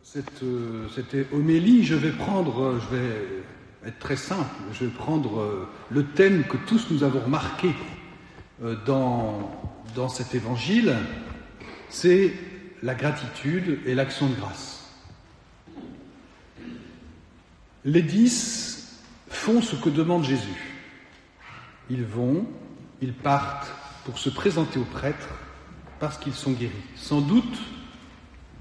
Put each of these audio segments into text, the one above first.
cette homélie, je vais être très simple, je vais prendre le thème que tous nous avons remarqué dans cet évangile, c'est la gratitude et l'action de grâce. Les 10 font ce que demande Jésus. Ils partent pour se présenter au prêtre parce qu'ils sont guéris. Sans doute,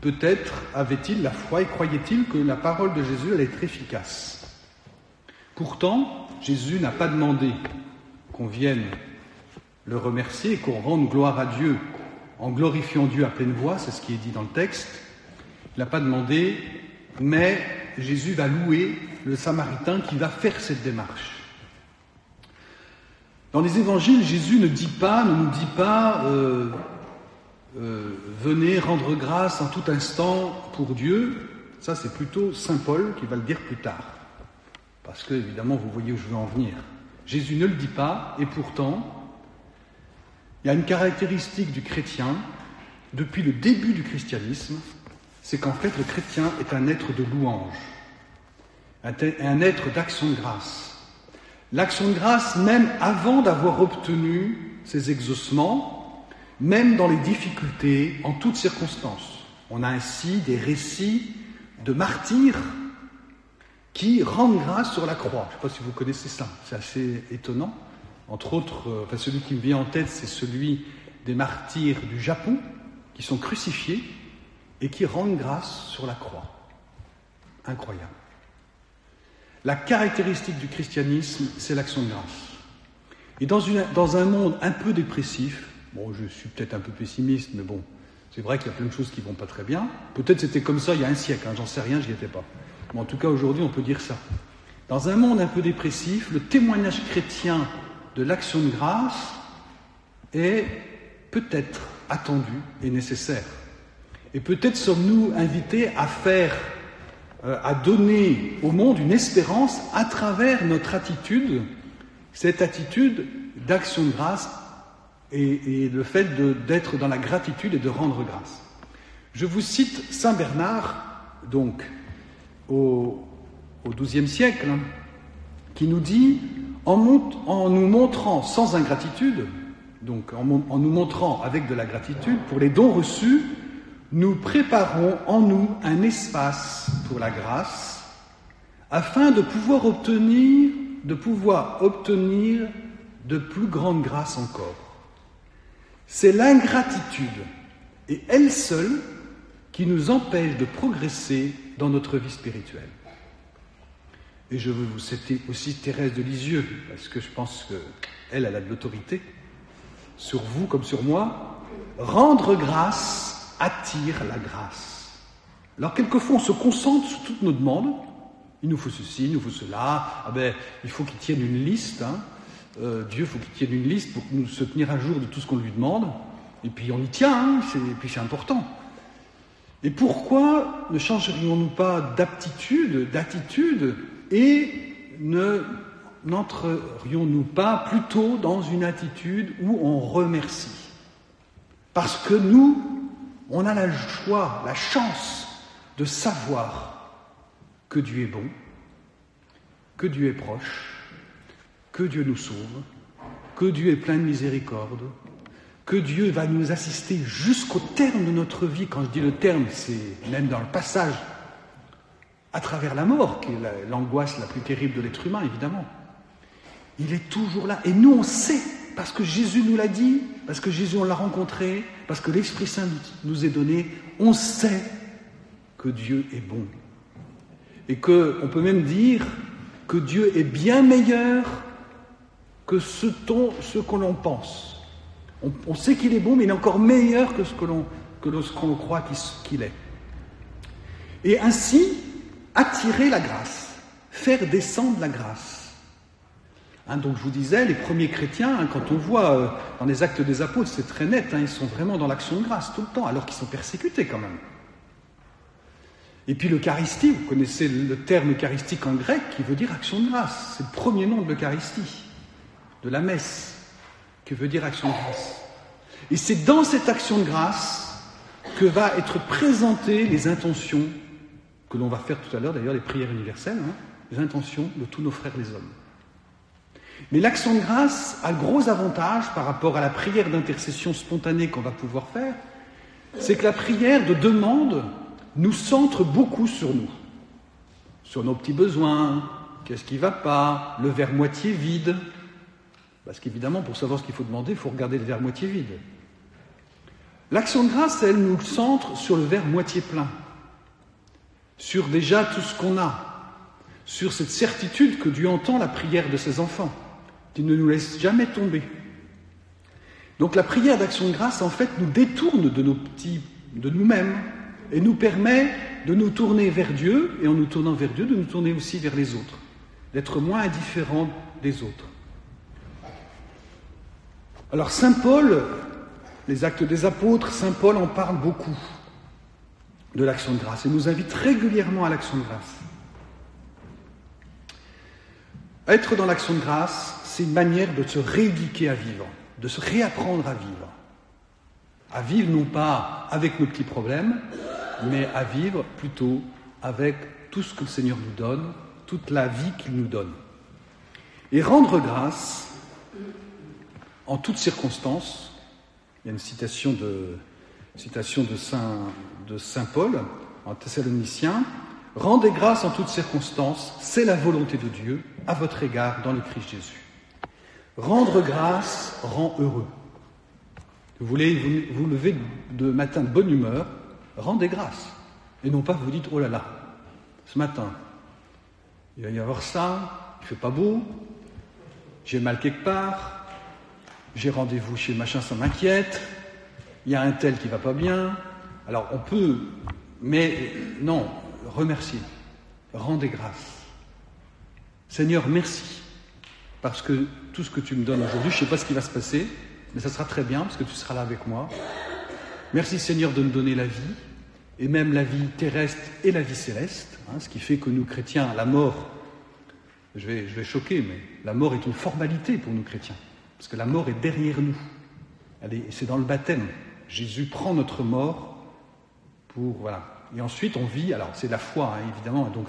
peut-être avaient-ils la foi et croyaient-ils que la parole de Jésus allait être efficace. Pourtant, Jésus n'a pas demandé qu'on vienne le remercier et qu'on rende gloire à Dieu en glorifiant Dieu à pleine voix, c'est ce qui est dit dans le texte. Il n'a pas demandé, mais Jésus va louer le Samaritain qui va faire cette démarche. Dans les évangiles, Jésus ne nous dit pas venez rendre grâce en tout instant pour Dieu. Ça, c'est plutôt saint Paul qui va le dire plus tard. Parce que, évidemment, vous voyez où je veux en venir. Jésus ne le dit pas, et pourtant, il y a une caractéristique du chrétien, depuis le début du christianisme, c'est qu'en fait, le chrétien est un être de louange, un être d'action de grâce. L'action de grâce, même avant d'avoir obtenu ses exaucements, même dans les difficultés, en toutes circonstances. On a ainsi des récits de martyrs qui rendent grâce sur la croix. Je ne sais pas si vous connaissez ça, c'est assez étonnant. Entre autres, celui qui me vient en tête, c'est celui des martyrs du Japon, qui sont crucifiés et qui rendent grâce sur la croix. Incroyable. La caractéristique du christianisme, c'est l'action de grâce. Et dans un monde un peu dépressif, bon, je suis peut-être un peu pessimiste, mais bon, c'est vrai qu'il y a plein de choses qui ne vont pas très bien. Peut-être c'était comme ça il y a un siècle, j'en sais rien, j'y étais pas. Mais en tout cas, aujourd'hui, on peut dire ça. Dans un monde un peu dépressif, le témoignage chrétien de l'action de grâce est peut-être attendu et nécessaire. Et peut-être sommes-nous invités à donner au monde une espérance à travers notre attitude, cette attitude d'action de grâce et le fait d'être dans la gratitude et de rendre grâce. Je vous cite saint Bernard, donc au XIIe siècle, qui nous dit en nous montrant sans ingratitude, donc en nous montrant avec de la gratitude pour les dons reçus, nous préparons en nous un espace pour la grâce, afin de pouvoir obtenir de plus grandes grâces encore. C'est l'ingratitude, et elle seule, qui nous empêche de progresser dans notre vie spirituelle. Et je veux vous citer aussi Thérèse de Lisieux, parce que je pense qu'elle a de l'autorité, sur vous comme sur moi. Rendre grâce attire la grâce. Alors quelquefois on se concentre sur toutes nos demandes. Il nous faut ceci, il nous faut cela. Il faut qu'il tienne une liste. Dieu, il faut qu'il tienne une liste pour nous se tenir à jour de tout ce qu'on lui demande. Et puis on y tient, et puis c'est important. Et pourquoi ne changerions-nous pas d'attitude et n'entrerions-nous pas plutôt dans une attitude où on remercie? Parce que nous, on a la joie, la chance de savoir que Dieu est bon, que Dieu est proche, que Dieu nous sauve, que Dieu est plein de miséricorde, que Dieu va nous assister jusqu'au terme de notre vie. Quand je dis le terme, c'est même dans le passage à travers la mort, qui est l'angoisse la plus terrible de l'être humain, évidemment. Il est toujours là. Et nous, on sait, parce que Jésus nous l'a dit, parce que Jésus, on l'a rencontré, parce que l'Esprit Saint nous est donné, on sait que Dieu est bon. Et qu'on peut même dire que Dieu est bien meilleur que ce que l'on pense. On sait qu'il est bon, mais il est encore meilleur que ce que l'on croit qu'il est. Et ainsi, attirer la grâce, faire descendre la grâce. Donc je vous disais, les premiers chrétiens, quand on voit dans les Actes des Apôtres, c'est très net, ils sont vraiment dans l'action de grâce tout le temps, alors qu'ils sont persécutés quand même. Et puis l'Eucharistie, vous connaissez le terme eucharistique en grec qui veut dire action de grâce. C'est le premier nom de l'Eucharistie, de la messe, qui veut dire action de grâce. Et c'est dans cette action de grâce que va être présentées les intentions que l'on va faire tout à l'heure, d'ailleurs, les prières universelles, les intentions de tous nos frères les hommes. Mais l'action de grâce a le gros avantage par rapport à la prière d'intercession spontanée qu'on va pouvoir faire, c'est que la prière de demande nous centre beaucoup sur nous, sur nos petits besoins, qu'est-ce qui ne va pas, le verre moitié vide. Parce qu'évidemment, pour savoir ce qu'il faut demander, il faut regarder le verre moitié vide. L'action de grâce, elle nous centre sur le verre moitié plein, sur déjà tout ce qu'on a, sur cette certitude que Dieu entend la prière de ses enfants, qu'il ne nous laisse jamais tomber. Donc la prière d'action de grâce, en fait, nous détourne de nous-mêmes et nous permet de nous tourner vers Dieu, et en nous tournant vers Dieu, de nous tourner aussi vers les autres, d'être moins indifférents des autres. Alors Saint Paul, les Actes des Apôtres, Saint Paul en parle beaucoup de l'action de grâce et nous invite régulièrement à l'action de grâce. Être dans l'action de grâce, c'est une manière de se rééduquer à vivre, de se réapprendre à vivre. À vivre non pas avec nos petits problèmes, mais à vivre plutôt avec tout ce que le Seigneur nous donne, toute la vie qu'il nous donne. Et rendre grâce en toutes circonstances. Il y a une citation de Saint Paul en Thessaloniciens. « Rendez grâce en toutes circonstances, c'est la volonté de Dieu à votre égard dans le Christ Jésus. » Rendre grâce rend heureux. Vous voulez vous lever de matin de bonne humeur, rendez grâce. Et non pas vous dites « Oh là là, ce matin, il va y avoir ça, il ne fait pas beau, j'ai mal quelque part, j'ai rendez-vous chez machin, ça m'inquiète, il y a un tel qui ne va pas bien. » Alors on peut, mais non, remerciez, rendez grâce. Seigneur, merci, parce que tout ce que tu me donnes aujourd'hui, je ne sais pas ce qui va se passer, mais ça sera très bien, parce que tu seras là avec moi. Merci Seigneur de me donner la vie, et même la vie terrestre et la vie céleste, ce qui fait que nous chrétiens, la mort, je vais choquer, mais la mort est une formalité pour nous chrétiens, parce que la mort est derrière nous, c'est dans le baptême. Jésus prend notre mort pour, voilà. Et ensuite on vit, alors c'est la foi évidemment, donc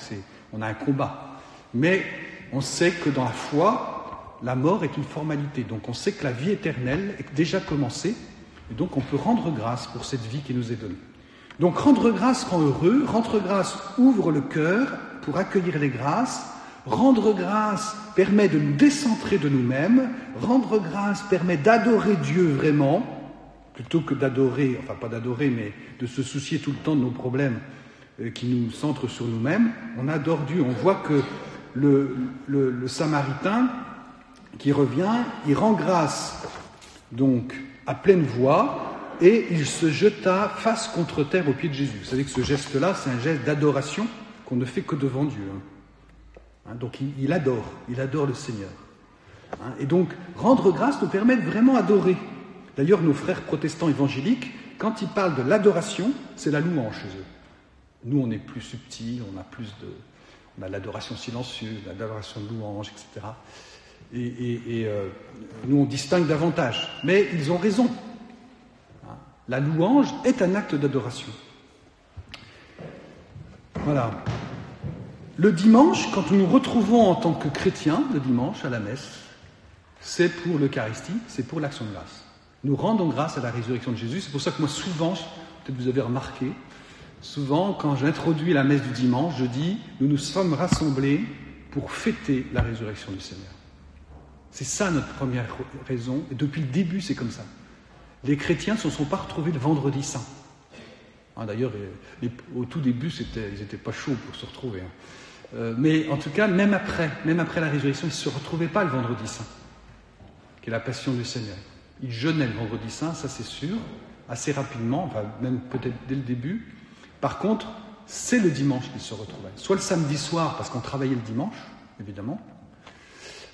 on a un combat, mais on sait que dans la foi, la mort est une formalité, donc on sait que la vie éternelle est déjà commencée, et donc on peut rendre grâce pour cette vie qui nous est donnée. Donc rendre grâce rend heureux, rendre grâce ouvre le cœur pour accueillir les grâces, rendre grâce permet de nous décentrer de nous-mêmes, rendre grâce permet d'adorer Dieu vraiment, plutôt que d'adorer, enfin pas d'adorer, mais de se soucier tout le temps de nos problèmes qui nous centrent sur nous-mêmes. On adore Dieu, on voit que le Samaritain qui revient, il rend grâce donc à pleine voix et il se jeta face contre terre aux pieds de Jésus. Vous savez que ce geste-là, c'est un geste d'adoration qu'on ne fait que devant Dieu. Donc il adore le Seigneur. Et donc rendre grâce nous permet de vraiment adorer. D'ailleurs, nos frères protestants évangéliques, quand ils parlent de l'adoration, c'est la louange chez eux. Nous, on est plus subtil, on a l'adoration silencieuse, l'adoration de louange, etc. Et nous, on distingue davantage. Mais ils ont raison. La louange est un acte d'adoration. Voilà. Le dimanche, quand nous nous retrouvons en tant que chrétiens, le dimanche à la messe, c'est pour l'Eucharistie, c'est pour l'action de grâce. Nous rendons grâce à la résurrection de Jésus. C'est pour ça que moi, souvent, peut-être vous avez remarqué, souvent, quand j'introduis la messe du dimanche, je dis « Nous nous sommes rassemblés pour fêter la résurrection du Seigneur ». C'est ça notre première raison, et depuis le début, c'est comme ça. Les chrétiens ne se sont pas retrouvés le vendredi saint. D'ailleurs, au tout début, ils n'étaient pas chauds pour se retrouver. Mais en tout cas, même après la résurrection, ils ne se retrouvaient pas le vendredi saint, qui est la passion du Seigneur. Ils jeûnaient le vendredi saint, ça c'est sûr, assez rapidement, enfin, même peut-être dès le début. Par contre, c'est le dimanche qu'ils se retrouvaient. Soit le samedi soir, parce qu'on travaillait le dimanche, évidemment,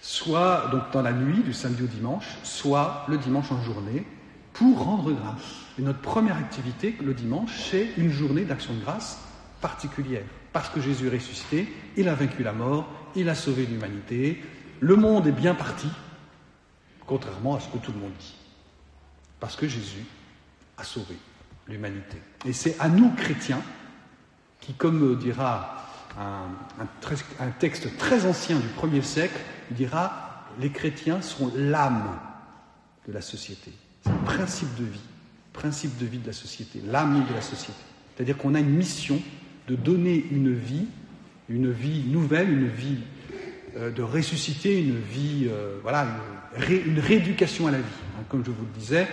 soit donc dans la nuit, du samedi au dimanche, soit le dimanche en journée, pour rendre grâce. Et notre première activité, le dimanche, c'est une journée d'action de grâce particulière. Parce que Jésus est ressuscité, il a vaincu la mort, il a sauvé l'humanité, le monde est bien parti, contrairement à ce que tout le monde dit. Parce que Jésus a sauvé l'humanité. Et c'est à nous, chrétiens, qui, comme dira un texte très ancien du 1er siècle, il dira « les chrétiens sont l'âme de la société ». C'est un principe de vie de la société, l'âme de la société. C'est-à-dire qu'on a une mission de donner une vie nouvelle, une vie de ressusciter, une vie, une rééducation à la vie. Comme je vous le disais,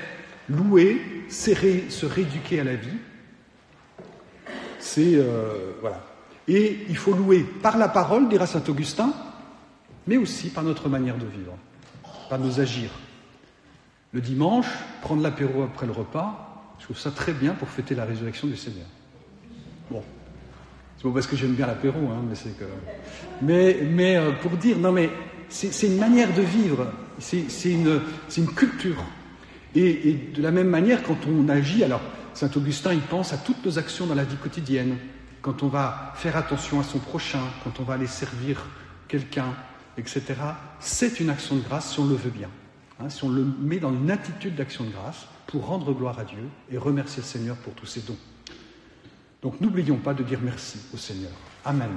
louer, c'est se rééduquer à la vie. Et il faut louer par la parole, dira saint Augustin, mais aussi par notre manière de vivre, par nos agirs. Le dimanche, prendre l'apéro après le repas, je trouve ça très bien pour fêter la résurrection du Seigneur. Bon, c'est pas parce que j'aime bien l'apéro, mais c'est que... Mais pour dire, non mais, c'est une manière de vivre, c'est une culture. Et de la même manière, quand on agit, alors saint Augustin, il pense à toutes nos actions dans la vie quotidienne, quand on va faire attention à son prochain, quand on va aller servir quelqu'un, etc. C'est une action de grâce si on le veut bien. Si on le met dans une attitude d'action de grâce pour rendre gloire à Dieu et remercier le Seigneur pour tous ses dons. Donc n'oublions pas de dire merci au Seigneur. Amen.